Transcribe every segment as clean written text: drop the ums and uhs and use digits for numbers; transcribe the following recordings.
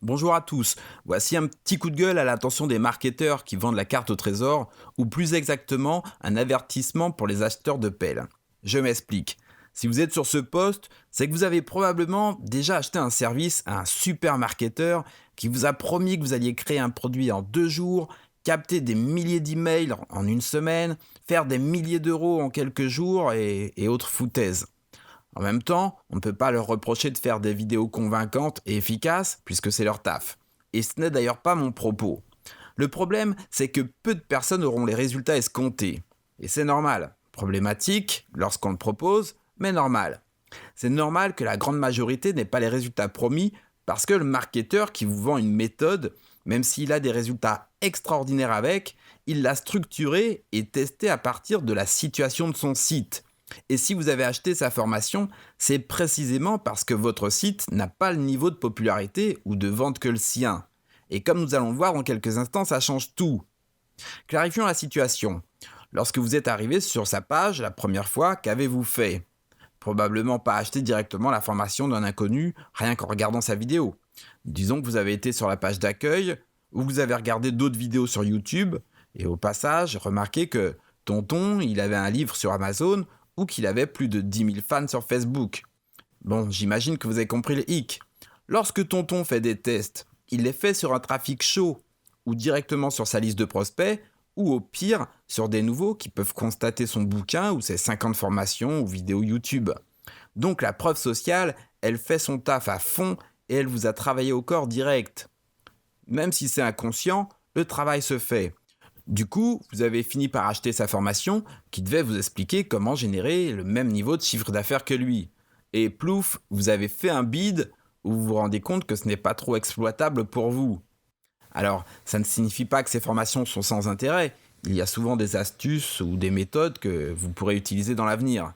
Bonjour à tous, voici un petit coup de gueule à l'attention des marketeurs qui vendent la carte au trésor, ou plus exactement un avertissement pour les acheteurs de pelles. Je m'explique. Si vous êtes sur ce poste, c'est que vous avez probablement déjà acheté un service à un super marketeur qui vous a promis que vous alliez créer un produit en 2 jours, capter des milliers d'emails en une semaine, faire des milliers d'euros en quelques jours et autres foutaises. En même temps, on ne peut pas leur reprocher de faire des vidéos convaincantes et efficaces, puisque c'est leur taf. Et ce n'est d'ailleurs pas mon propos. Le problème, c'est que peu de personnes auront les résultats escomptés. Et c'est normal. Problématique lorsqu'on le propose, mais normal. C'est normal que la grande majorité n'ait pas les résultats promis, parce que le marketeur qui vous vend une méthode, même s'il a des résultats extraordinaires avec, il l'a structurée et testée à partir de la situation de son site. Et si vous avez acheté sa formation, c'est précisément parce que votre site n'a pas le niveau de popularité ou de vente que le sien. Et comme nous allons le voir dans quelques instants, ça change tout. Clarifions la situation. Lorsque vous êtes arrivé sur sa page la première fois, qu'avez-vous fait? Probablement pas acheter directement la formation d'un inconnu, rien qu'en regardant sa vidéo. Disons que vous avez été sur la page d'accueil, ou vous avez regardé d'autres vidéos sur YouTube, et au passage, remarquez que Tonton, il avait un livre sur Amazon, ou qu'il avait plus de 10 000 fans sur Facebook. Bon, j'imagine que vous avez compris le hic. Lorsque Tonton fait des tests, il les fait sur un trafic chaud, ou directement sur sa liste de prospects, ou au pire, sur des nouveaux qui peuvent constater son bouquin ou ses 50 formations ou vidéos YouTube. Donc la preuve sociale, elle fait son taf à fond et elle vous a travaillé au corps direct. Même si c'est inconscient, le travail se fait. Du coup, vous avez fini par acheter sa formation qui devait vous expliquer comment générer le même niveau de chiffre d'affaires que lui. Et plouf, vous avez fait un bid où vous vous rendez compte que ce n'est pas trop exploitable pour vous. Alors, ça ne signifie pas que ces formations sont sans intérêt. Il y a souvent des astuces ou des méthodes que vous pourrez utiliser dans l'avenir.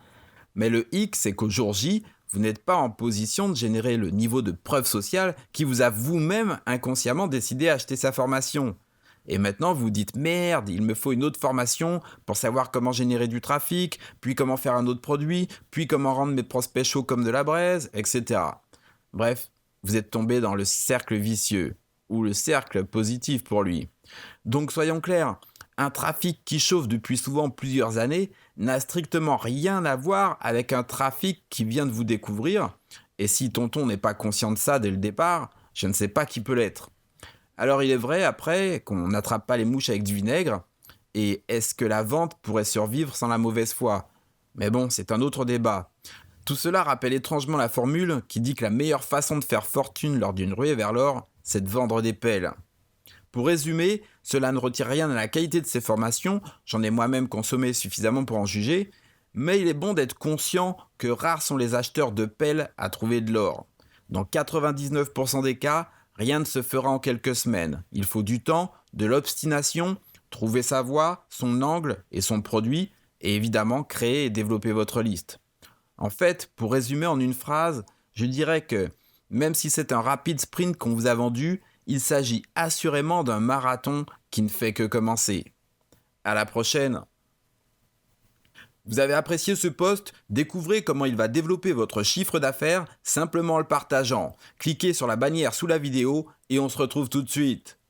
Mais le hic, c'est qu'au jour J, vous n'êtes pas en position de générer le niveau de preuve sociale qui vous a vous-même inconsciemment décidé à acheter sa formation. Et maintenant, vous vous dites merde, il me faut une autre formation pour savoir comment générer du trafic, puis comment faire un autre produit, puis comment rendre mes prospects chauds comme de la braise, etc. Bref, vous êtes tombé dans le cercle vicieux, ou le cercle positif pour lui. Donc soyons clairs, un trafic qui chauffe depuis souvent plusieurs années n'a strictement rien à voir avec un trafic qui vient de vous découvrir, et si Tonton n'est pas conscient de ça dès le départ, je ne sais pas qui peut l'être. Alors il est vrai après qu'on n'attrape pas les mouches avec du vinaigre, et est-ce que la vente pourrait survivre sans la mauvaise foi? Mais bon, c'est un autre débat. Tout cela rappelle étrangement la formule qui dit que la meilleure façon de faire fortune lors d'une ruée vers l'or, c'est de vendre des pelles. Pour résumer, cela ne retire rien à la qualité de ces formations, j'en ai moi-même consommé suffisamment pour en juger, mais il est bon d'être conscient que rares sont les acheteurs de pelles à trouver de l'or. Dans 99% des cas, rien ne se fera en quelques semaines. Il faut du temps, de l'obstination, trouver sa voie, son angle et son produit, et évidemment créer et développer votre liste. En fait, pour résumer en une phrase, je dirais que même si c'est un rapide sprint qu'on vous a vendu, il s'agit assurément d'un marathon qui ne fait que commencer. À la prochaine. Vous avez apprécié ce post? Découvrez comment il va développer votre chiffre d'affaires simplement en le partageant. Cliquez sur la bannière sous la vidéo et on se retrouve tout de suite.